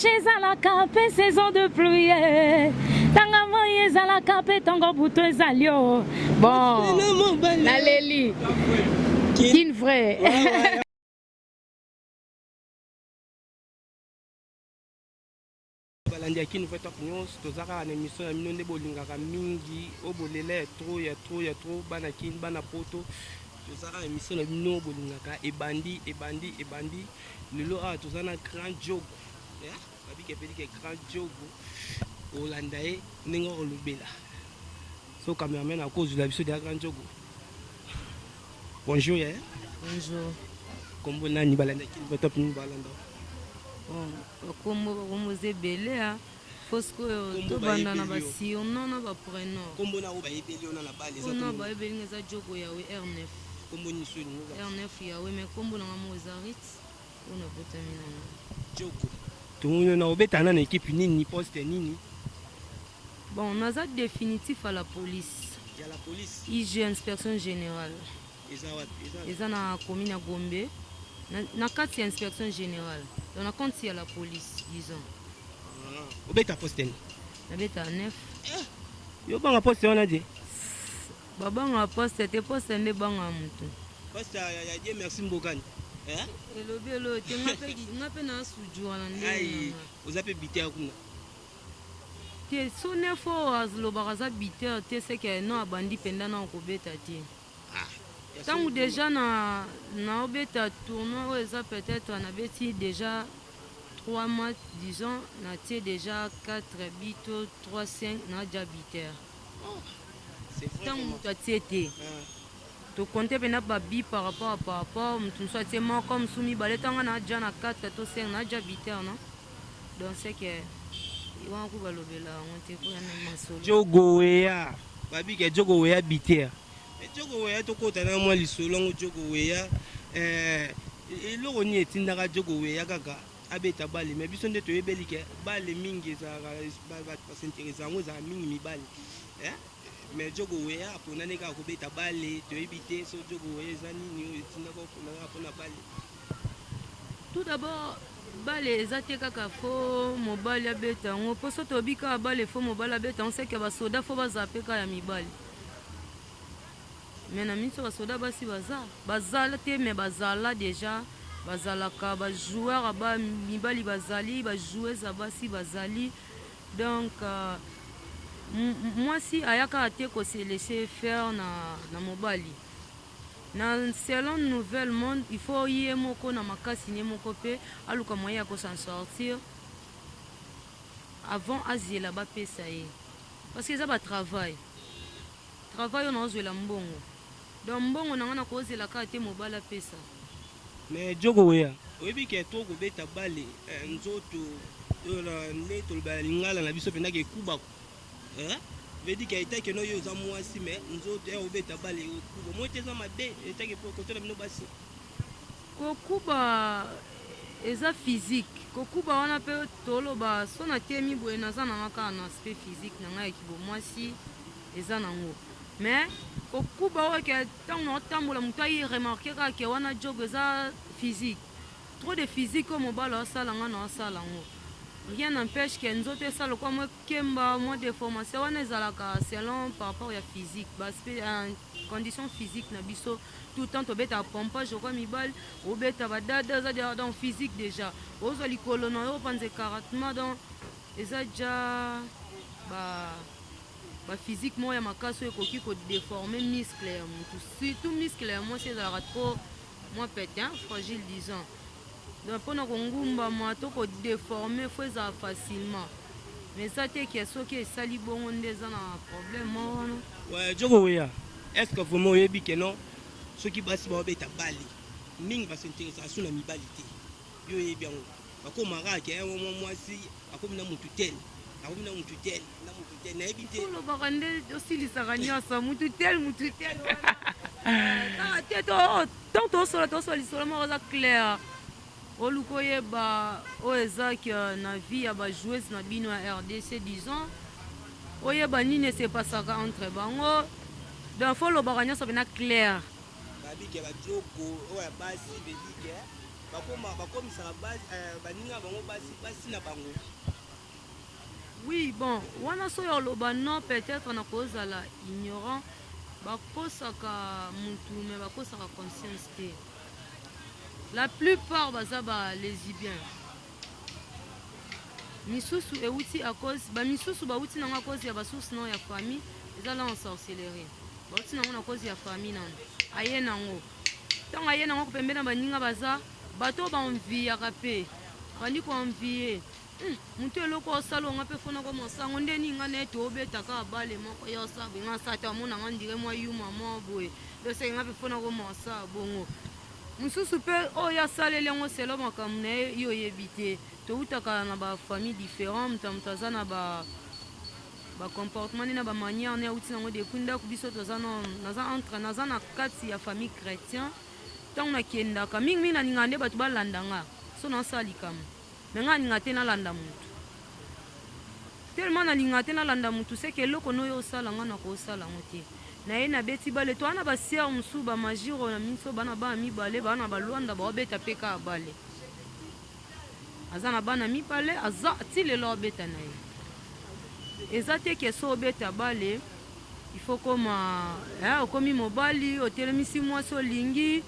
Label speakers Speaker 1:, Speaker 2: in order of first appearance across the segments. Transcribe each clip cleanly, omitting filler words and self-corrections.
Speaker 1: chez Zalaka, saison de pluie. Tangamo Zalaka, tango bouton zalio. Bon, la Léli. Kin vrai.
Speaker 2: balandi akini feta nyonso tozaka na émission ya mino nde bolingaka mingi o bolela ya trop bana kini bana poto tozaka na émission na mino bolingaka ebandi lelo awa toza na grand jogo babike pelike grand jogo olanda ye ndenge olobela so cameraman akozwila biso deya grand jogo. Bonjour ya
Speaker 3: bonjour
Speaker 2: kombo nani balanda kini feta pini balanda
Speaker 3: kombo bakomoza ebele fosko oyo tobanda na basurno na baprénom
Speaker 2: kombo na oyo bayebeli ona na bale
Speaker 3: ona bayebeli eza jogo yawe R9
Speaker 2: kombo nyonso
Speaker 3: R9 yawe mais kombo nanga mozarit ona botami nanga
Speaker 2: jogo tomoni na obetana na équipe nini poste nini.
Speaker 3: Bon naza définitif à la police
Speaker 2: ya la police
Speaker 3: IG inspection générale eza na commune ya Gombe na kati ya inspection générale donc na compte ya la police disons.
Speaker 2: Obeta poste ni
Speaker 3: nabeta 9
Speaker 2: yo banga poste wana je
Speaker 3: babanga poste te poste nde banga mutu
Speaker 2: poste ya Dieu merci mbokani
Speaker 3: elobi elo te nga mpe na sujwana nde
Speaker 2: oza mpe biter kuna
Speaker 3: te so 9 oyo azolobaka aza biter te seke no abandi mpenza na okobeta te ntango déjà na obeta tournoi oyo eza peut-être nabeti déjà 3 matchs disons natie déjà 4 bito 3-5 na dia biter ntango moto atie te tokonte mpena babi par rapport moto mosu atie moko mosu mibale ntango na dia na 4 to 5 na dia biter no donc seke wana ku balobela yango te koyana masolo
Speaker 2: jogo weya babike jogo weya biter jogo weya tokota na mwa lisolongo jogo weya eloko nini etindaka jogo weya kaka abeta bale me biso nde toyebeli ke bale mingi ezalaka basinteresa yango ezalaka mingi mibale me jogo weya aponani kaka kobeta bale toyebi te so jogo weya eza nini oyo etindaka oponaka mpona bale.
Speaker 3: Tout d'abord bale eza te kaka fo mobali abeta yango mpo so toyebi kaka bale fo mobali abeta yango seke basoda fo bazala mpe kaka ya mibali me na minso basoda basi bazala te me bazala déjà bazalaka bajoueur ba mibali bazali bajoueuse ya basi bazali donc mwasi ayaka te kose laisser faire na mobali na selon nouvelle monde il faut ye moko na makasi ne moko mpe aluka moyen ya kosan sortir avant aziela bapesa ye parce que eza batravail oyo naozwela mbongo donc mbongo nanga na kozela kaka te mobali apesa.
Speaker 2: Mais jogo weya oyebi ke to kobeta bale nzoto nde tolobala lingala na biso mpendaka ekubako vedi ke etake no yo oza mwasi me nzoto ya obeta bale okuba moi te eza mabe etake po kotela bino basi
Speaker 3: kokuba eza physique kokuba wana mpe toloba so natemi boye naza nanga kaka na aspect physique na ngai ekibo mwasi eza nango mais kokuba oyo ke ntango naotambola moto ayi remarke kaka ke wana jogo eza physique trop de physique oyo mobali asala nga na asala yango rien n'empêche ke nzoto esala kwa mwa kemba mwa déformation wana ezalaka selon par rapport ya physique condition physique na biso tout le temps tobeta pompage okwa mibali obeta badada eza donc physique déjà ozwa likolo na yo opanze karatement donc eza ja physique moko ya makasi oyo ekoki kodéforme muscle ya motu surtout muscle ya mwasi ezalaka trop mwa pete fragile disons donc mpona kongumbama to kodéforme fo ezala facilement mais eza te ke soki esali bongo nde eza na problème wana
Speaker 2: jogo weya est ce que vraiment oyebi ke non soki basi baobeta bale mingi basinteresa so na mibali te yo oyebi yango bakomaka ke mwa mwasi akomi na mutu tel akomi na mutu tel nayebi te
Speaker 3: olobaka nde osilisaka nyonso mutu tel wana te tant tosola lisolo moko eza clair oluka oyeba oyo ezaki na vie ya bajoueuse na bino ya RDC disons oyeba nini esepasaka entre bango donc fo olobaka nyonso mpena clair
Speaker 2: babike bajogo oyo ya basi bebike bakomisaka baninga bango basi na bango.
Speaker 3: Oui, bon, wana so yo loba non peut-être na kozala ignorant bakosaka mutu mais bakosaka conscience te. La plupart baza ba lesbiens. Misusu euti à cause ba misusu ba uti na cause ya basusu no ya famille ezala en sorcellerie. Ba uti na cause ya famille nan. Aye nango. Tant aye nango pembena baninga baza bato ba envie akape. Bani ko envie. Mutu eloko osalo nga pe fona ko mosango ndeni nga ne to obeta ka bale moko yo sabe nga sata mona nga ndire mwa yuma mo boye. Do se nga pe fona ko mosa bongo. Mususu pe oya salele ngo selo makamne yo yebite. To utaka na ba famille différente mtaza na ba comportement na ba manière na uti nango de kunda ku biso toza no naza entre naza na kati ya famille chrétien tant na kienda ka mingi na ngande batu balandanga so na salikam mais nga ngate na landa mutu tellement na ngate na landa mutu c'est que loko no yo sala nga na ko sala ngote na ye na beti bale to ana ba sœur musu ba majiro na minso bana ba mi bale bana ba lwanda ba beta peka bale azana bana mi pale aza ti le lo beta na ye ezate ke so beta bale il faut comme okomi mobali otelemisi mwasi olingi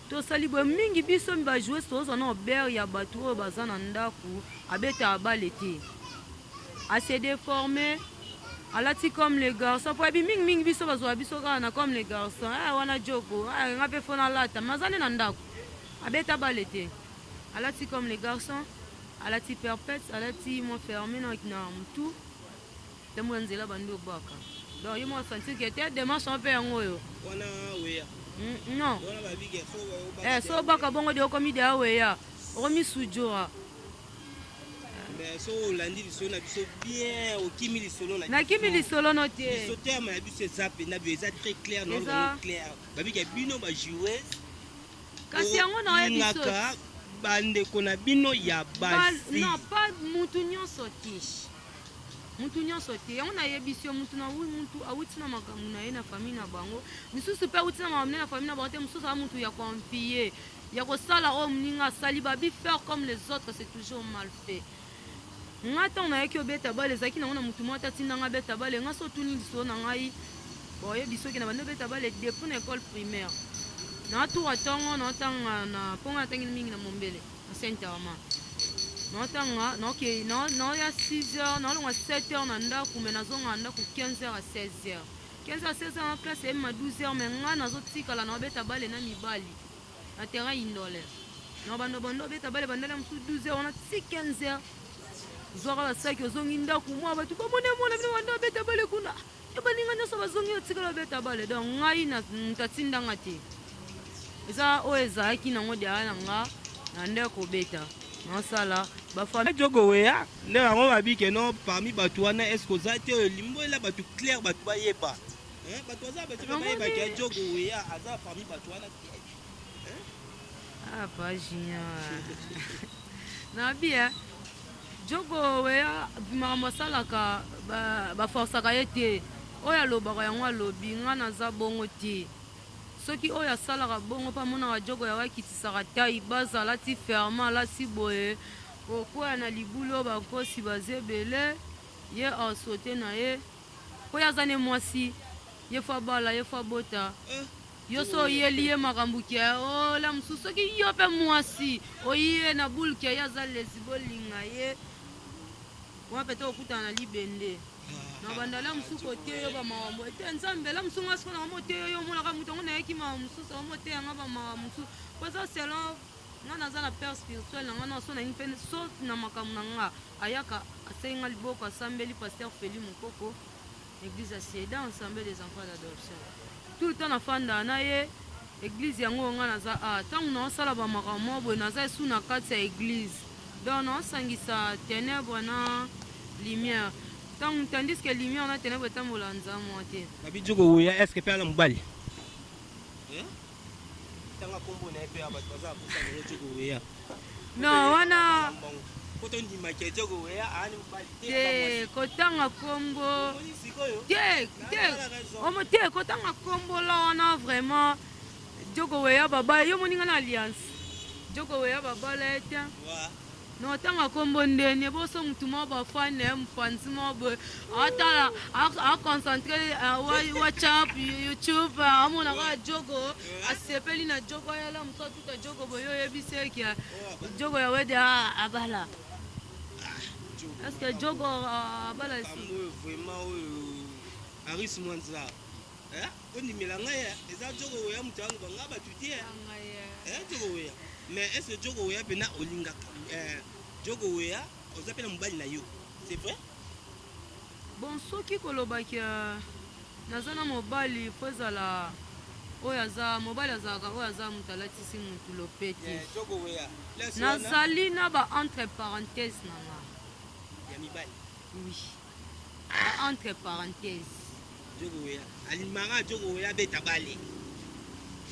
Speaker 3: tosali boye mingi biso mi bajouer toza na ober ya bato oyo baza na ndaku abeta abale te ase déformé alati comme les garçons po ebi mingi biso bazwa biso kaka na comme les garçons wana joko nga mpe fona lata mazane na ndaku abeta abale te alati comme les garçons alati perpète alati mo fermé na mutu temo nzela bandi obaka donc yo mo sentir que te démarche un peu yango yo
Speaker 2: wana weya
Speaker 3: non
Speaker 2: wana babike so
Speaker 3: so baka bongo de okomi de aweya okomi sujora
Speaker 2: mais so olandi lisolo na biso bien okimi lisolo
Speaker 3: na kimi lisolo no te
Speaker 2: biso terme ya biso eza pena bio eza très clair non clair babike bino ba joueuse
Speaker 3: kasi yango na oyebi so
Speaker 2: bandeko na bino ya basi
Speaker 3: non pas mutu nyonso te mutu nyonso te yango nayebi si yo mutu awuti na makambo na ye na famille na bango misusu mpe awuti na makambo na famille na bango te mosusu aza mutu ya konfie ya kosala oyo moninga asali babi faire comme les autres c'est toujours mal fait nga ntango nayaki obeta bale ezalaki nango na mutu moko tatindanga beta bale nga so otuni lisolo na ngai boyebi soki na bandi obeta bale depuis na école primaire natura ntongo naotanga na mpongo natangi mingi na mombele na saint-armand naotanga naoya 6h naolonga 7h na ndaku me nazonga na ndaku 15h à 16h 15h à 16h na classe eyemi ma 12h me nga nazotikala naobeta bale na mibali na terrain indole na bandobando obeta bale bandala mosusu 12h wana ti 15h zwaka basaki ozongi ndaku mwa bato komona mwana bino banda obeta bale kuna yo baninga nyonso bazongi otikala obeta bale donc ngai tatindanga te eza oyo ezalaki nango deya na nga na ndeko obeta nasala bafamille
Speaker 2: jogo weya nde yango babike no parmi bato wana est ce que oza te olimbolela bato clair bato bayeba bato aza bato bayebaki ya jogo weya aza parmi bato wana
Speaker 3: pas junior nabi jogo weya makambo asalaka baforsaka ye te oyo alobaka yango alobi nga naza bongo te soki oyo asalaka bongo mpa monaka jogo yawa ekitisaka tai baza alati ferma alati boye kokwea na libulu oyo bakosi baza ebele ye asote na ye oyo aza ne mwasi ye fo abala ye fo abota yo so oyeli ye makambo kia ola mosusu soki yo mpe mwasi oye na bulke ye aza lesi bolinga ye wana pete okutana na libende na bandala mosusu oteyo bamakambo ete nzambe la mosusu nga sikoyo nanga moteyo yo omonaka moto yango nayeki makambo mosusu yango moteya nga bamakambo mosusu po eza selon nga naza na père spirituel nanga na so nalingi mpe so na makambo na nga ayaka asali nga liboko asambeli paster feli mokoko église ya sieda ensemble des enfants d'adoption tout le temps nafanda na ye église yango nga naza ntango naosala bamakambo boye naza esu na kati ya église donc naosangisa ténèbre na lumière tandis que lumière na ténèbre etambola nzamwa te
Speaker 2: babi jogo weya est ce que mpe ala mobali tanga kombo na ye mpe ya bato baza akosa nango jogo weya
Speaker 3: non wana
Speaker 2: potondimaki jogo weya aani mobali
Speaker 3: te kotanga kombo te kotanga kombo la wana vraiment jogo weya babali yo moninga na alliance jogo weya babala ete
Speaker 2: wa
Speaker 3: no tanga kombo ndeni boso mutu mo bafane mfanzi mo bo atala a concentré WhatsApp YouTube amona ka jogo asepeli na jogo yala muso tuta jogo boyo yebiseki jogo ya wede abala est-ce que jogo abala si
Speaker 2: vraiment Aris Mwanza ondimela ngai eza jogo oya mutu yango banga batuti jogo oya mais est-ce que jogo oya pena olingaka jogo oya oza pena mobali na yo c'est vrai
Speaker 3: bon soki kolobaki naza na mobali fo ezala oyo aza mobali azalaka oyo aza mutu alatisi mutu lopeti
Speaker 2: jogo oya
Speaker 3: nazali na ba entre parenthèse nanga
Speaker 2: ya mibali
Speaker 3: oui ba entre parenthèse
Speaker 2: jogo oya alimaka jogo oya beta bale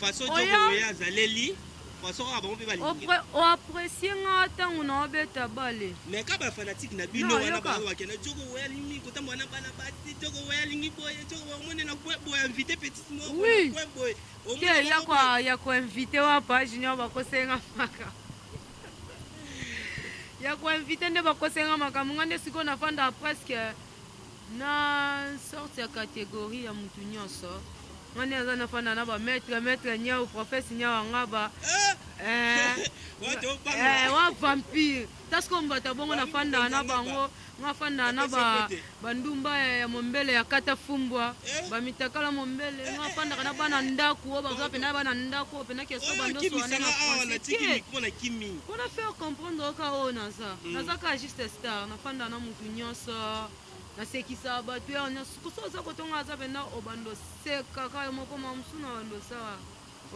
Speaker 2: façon jogo oya azaleli façon aba mpe balingi
Speaker 3: oapprécie nga ntango na obeta bale
Speaker 2: mais ka bafanatique na bino wana bakenda jogo oya alingi kotambola na bana basi jogo oya alingi boye jogo omone na boye invité petit mo boye
Speaker 3: ke ya koinvite wa page nyo bakosenga maka ya koinvite nde bakosenga makambo nga nde sikoyo nafanda presque na sorte ya catégorie ya mutu nyonso ngani aza nafanda na bamaître nyau professe nyau anga wa vampire tasiko mbata bongo nafanda na bango ngafanda na bandumba ya mombele ya kata fumbwa bamitakala mombele ngafanda na bana ndaku o bazwa pena bana ndaku pena keso bandoso wana na français pour faire comprendre ka o naza ka juste star nafanda na mutu nyonso nasekisa bato ya nyonso kosoza kotonga aza pena obando seka kayo moko mamsuna bando sawa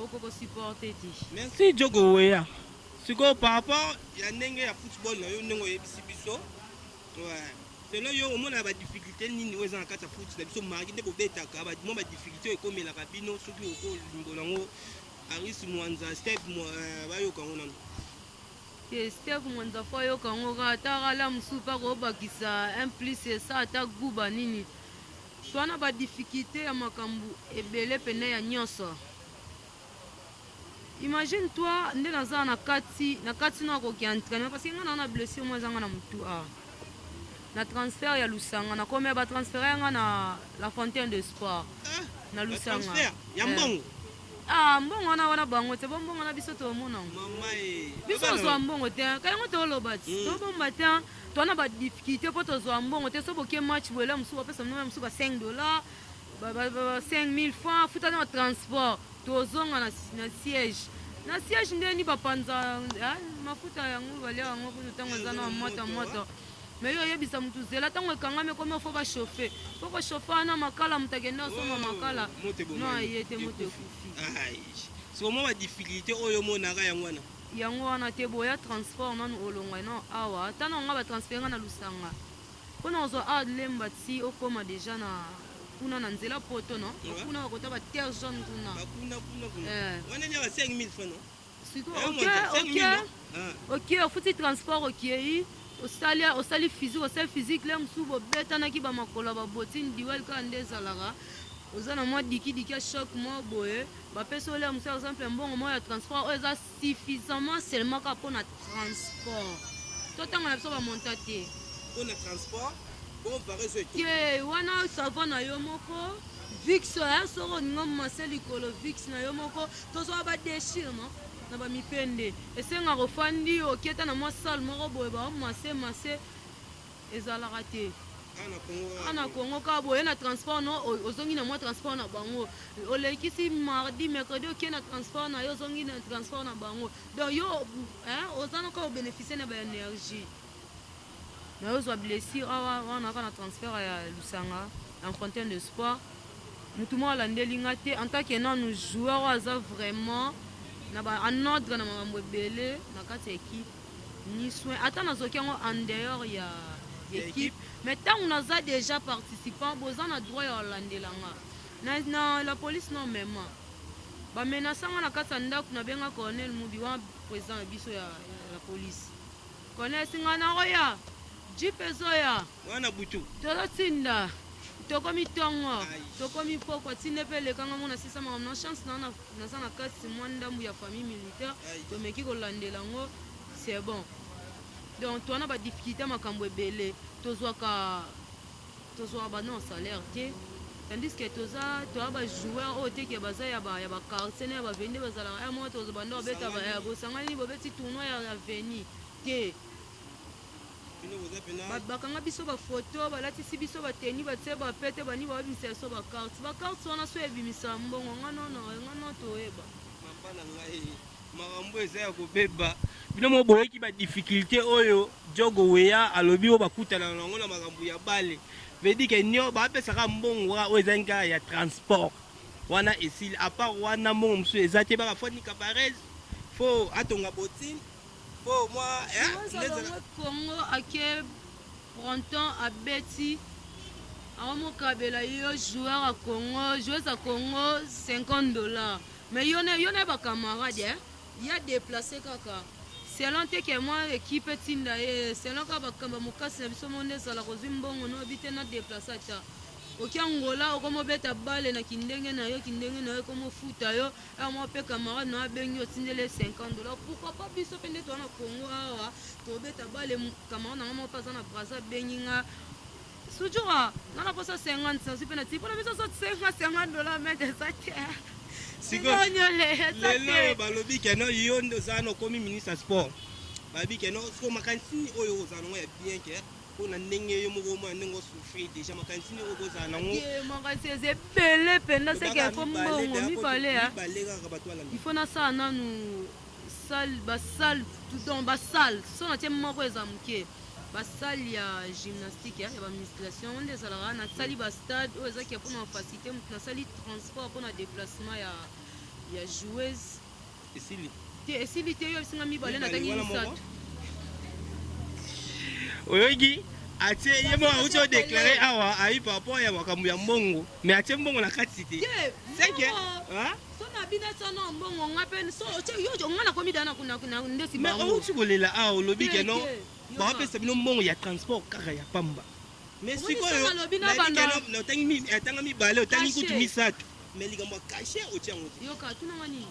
Speaker 3: okoko supporter ti
Speaker 2: merci jogo oya sikoyo par rapport ya ndenge ya football na yo ndenge oyebisi biso selon yo omona badifficulté nini oyo eza na kati ya foot na biso marki nde bobetaka mwa badifficulté oyo ekomelaka bino soki okolimbola yango Aris Mwanza step bayoka yango nano
Speaker 3: Steve Mwanza fo ayoka yango kaka ata ala mosusu mpa koobakisa un plus esa ata guba nini twana badifficulté ya makambo ebele pene ya nyonso imagine toi nde naza na kati no akoki entraînement parce que nga na blessure mo ezanga na motu na transfert ya lusanga nakomi batransfere yanga na la fontaine de sport na lusanga
Speaker 2: ya mbongo
Speaker 3: mbongo wana bango te bombongo na biso tomona biso tozwa mbongo te kayango tooloba ti tobomba te twana badifficulté mpo tozwa mbongo te so boke match boele mosusu bapesa mnome mosusu ba $5 5000 francs futana na transport tozonga na siège ndeni bapanza mafuta yango balia yango kutu ntango eza na moto mais yo oyebisa mutu zela ntango ekangami ekomi fo bachauffe fo kochauffe wana makala moto akende osomba makala no aye te moto ekufi
Speaker 2: sikomo badifficulté oyo omonaka yango
Speaker 3: wana te boya transport nanu olongwa no awa ata nanga batransfere nga na lusanga mpona ozwa alemba ti okoma deja na kuna na nzela poto no kuna bakota ba terre jaune kuna ok ofuti transport okei osali physique le mosusu bobetanaki bamakolo babotini diwali kaka nde ezalaka oza na mwa dikidiki ya choc mwa boye bapesi ole mosusu par exemple mbongo moko ya transport oyo eza suffisamment seulement kaka mpona transport to ntango na biso bamonta te
Speaker 2: mpona transport
Speaker 3: ke wana savo na yo moko vix soko oninga mase likolo vix na yo moko tozwa badeshire no na bamipende esengaka ofandi oketa na mwa sale moko boye bamase ezalaka te ana kongo kaka boye na transport no ozongi na mwa transport na bango olekisi mardi mercredi okie na transport na yo ozongi na transport na bango donc yo oza naka obénéficie na baénergie na yo ozwa blessure awa wana kaka na transfert ya lusanga en fontaine de sport mutu moko alandeli nga te en tant que nanu joueur oyo aza vraiment en ordre na makambo ebele na kati ya équipe ni soin ata nazoki yango en dehors ya équipe mais ntango naza déjà participant boza na droit ya olandelanga na la police no mema bamenasanga na kati ya ndako nabenga colonel mubi wana président ya biso ya la police colonel esinga na oya jipe ezoya
Speaker 2: wana butu
Speaker 3: tozotinda tokomi tongo tokomi pokwa tinde mpe elekanga mona sisa makambo na chance naza na kati mwa ndambu ya famille militaire tomeki kolandela yango c'est bon donc towana badifficulté makambo ebele tozwaka banon salaire te tandis que toza bajoueur oyo teke baza ya bakartier na ya baveni bazalaka ya moko tozobanda babeta bosangani bobeti tournoi ya veni te bakanga biso bafoto balatisi biso bateni batie bapete bani babimisa biso bakarte wana so ebimisa mbongo ngano toyeba
Speaker 2: makambo eza ya kobeba bino mo boyeki badifficulté oyo jogo weya alobi oyo bakutana nango na makambo ya bale vedi ke nio bapesaka mbongo oyo ezali kaka ya transport wana esili apart wana mbongo mosusu eza te baka fo nika parese fo atonga botine fo mwa
Speaker 3: kongo ake pronton abeti aomokabela yo joueur a congo joueuse a congo $50 mais yo na bakamarade ya déplacé kaka selon te ke mwa équipe etinda ye selon ka bakamba mokasi na biso monde ezala kozwi mbongo no obi te na déplacé ata okia ngola okomobeta bale na kindenge na yo komofuta yo mwa mpe camarade na abengi otindele $50 pourquoi pas biso mpe nde toa na congo awa tobeta bale camarade nanga moko mpe aza na brasa abengi nga sujura nga na posa 50 sansi mpe na ti mpona biso so $50 mete eza te
Speaker 2: lelo balobi keno yo nde oza na okomi ministre ya sport balobi keno so makanisi oyo ozala nango ya bien ke mpona ndenge yo moko omona ndenge osouffrir déjà makanisi oyo kozala nango
Speaker 3: makanisi eza ebele mpenza seke yafo mbongo mibale
Speaker 2: kaka bato balanda
Speaker 3: ifo nasala nanu basale so natie moko eza moke basale ya gymnastique ya bamusculation onde ezalaka nasali bastade oyo ezaki mpona bafacilité motu nasali transport mpona déplacement ya joueuse esili te yo esinga mibale natangi misatu
Speaker 2: oyoki atie ye moko auti odéclare awa ayi par rapport ya makambo ya mbongo mais atie mbongo na kati te seke
Speaker 3: so nabina sana mbongo nga mpe yo nga nakomi dana ndesi
Speaker 2: mais outi kolela awa olobi keno bapesa bino mbongo ya transport kaka ya pamba mais sikoyo atanga mibale otangi kutu misato mais likambo ya kashe otia yango te
Speaker 3: yoka tunanga nini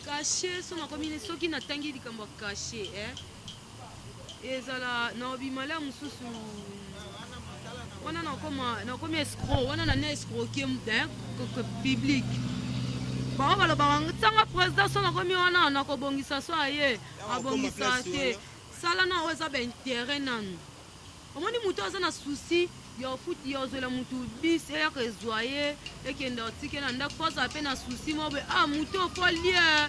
Speaker 3: kashe so nakomi soki natangi likambo ya kashe ezala na obimala mosusu wana nakomi escro wana nane escroquie public bango balobaka ntango président so nakomi wana nakobongisa so aye abongisa te sala na oyo eza baintere nanu omoni moto aza na susi ya ofuti ya ozwela motu bis eyaka ezwa ye ekende otike na ndako po azala mpe na susi mobe moto ofolie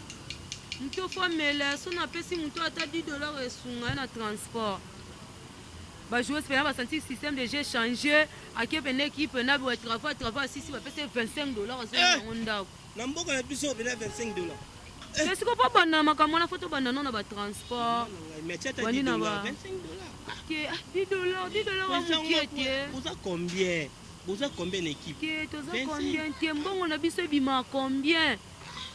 Speaker 3: moto fo mele so napesi moto ata $10 esunga ye na transport bajoueuse mpena basanti système de jeu change ake pene équipe na biwa travail asisi bapesi $25 azoyango ndako
Speaker 2: na mboka na biso pena $25
Speaker 3: esiko mpo banda makambo wana fo tobanda no na batransport
Speaker 2: wani na
Speaker 3: $10 amokie te
Speaker 2: boza combien na équipe
Speaker 3: toza combien te mbongo na biso ebimaka combien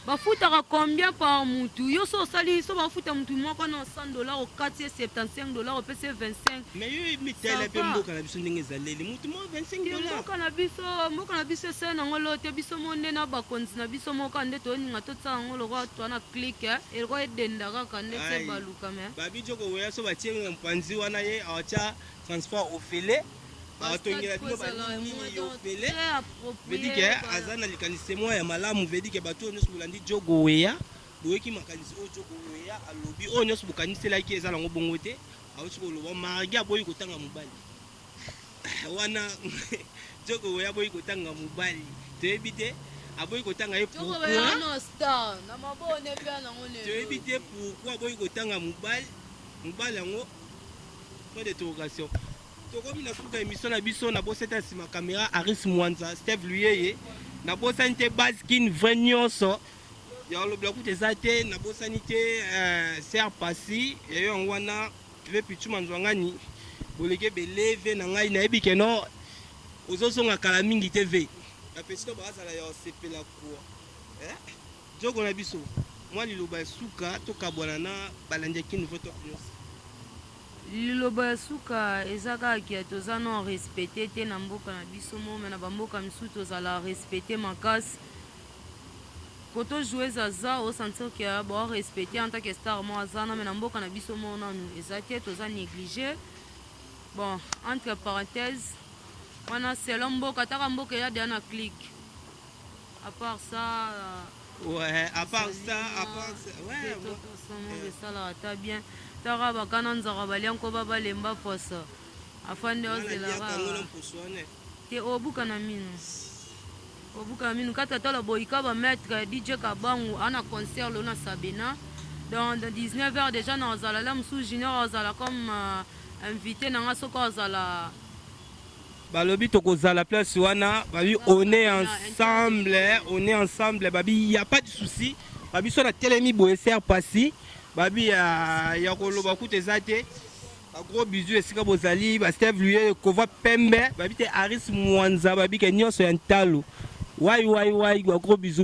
Speaker 3: bafutaka combien par mutu yo so osali so bafuta mutu moko na $100 okati ye $75 opesi ye 25
Speaker 2: mais yo mitele mpe mboka na biso ndenge ezaleli mutu mo $25
Speaker 3: mboka na biso esali nango lo te biso mo nde na bakonzi na biso moko nde toyoninga totala yango lokwa toa na klike eloko edenda kaka nde te baluka me
Speaker 2: babijoko weya so batie mpanzi wana ye aotya transport ofele atongela bino banini ofele vedike aza na likanisi mwa ya malamu vedike bato oyo nyonso bolandi jogo weya boyeki makanisi oyo jogo weya alobi oyo nyonso bokaniselaki eza nango bongo te auti koloba margi aboyi kotanga mobali wana jogo weya aboyi kotanga mobali toyebi te aboyi kotanga ye toyebi te pourkui aboyi kotanga mobali yango point d'interrogation tokomi na suka émission na biso na boseta nsima caméra Aris Mwanza Steve Luyeye na bosani te Baskin vrai nyonso ya olobela kuta eza te na bosani te ser pasi yayo yango wana ve pichuma nzwangani boleke beleve na ngai nayebi keno ozosonga kala mingi te ve bapesi to bazala ya osepela kuwa jogo na biso mwa liloba ya suka tokabwana na balandi ya kinu voto nyonso
Speaker 3: liloba ya suka eza kaka toza non respecte te na mboka na biso mome na bamboka misusu tozala respecte makasi koto joueuse aza osentir ke baorespecte en tant que star mo aza na me na mboka na biso mo nanu eza te toza néglige. Bon entre parenthèse wana selon mboka taka mboka eya deya na clique à part ça
Speaker 2: ouais à part ça ouais
Speaker 3: esalaka ata bien taka bakana nzaka balianko babalemba posa afande ozelaka te obuka na minu kata tala boyika bametre DJ Kabangu ana concert lo na Sabena dans 19h déjà na ozala la msu junior ozala comme invité nanga soko ozala
Speaker 2: balobi tokozala place wana babi on est ensemble babi y a pas de souci babi so na telemi boye ser passi babi ya koloba kuta eza te gros bisous esika bozali ba Steve Luye kova pembe babi te Aris Mwanza babi ke nyonso ya ntalo wai gros bisous.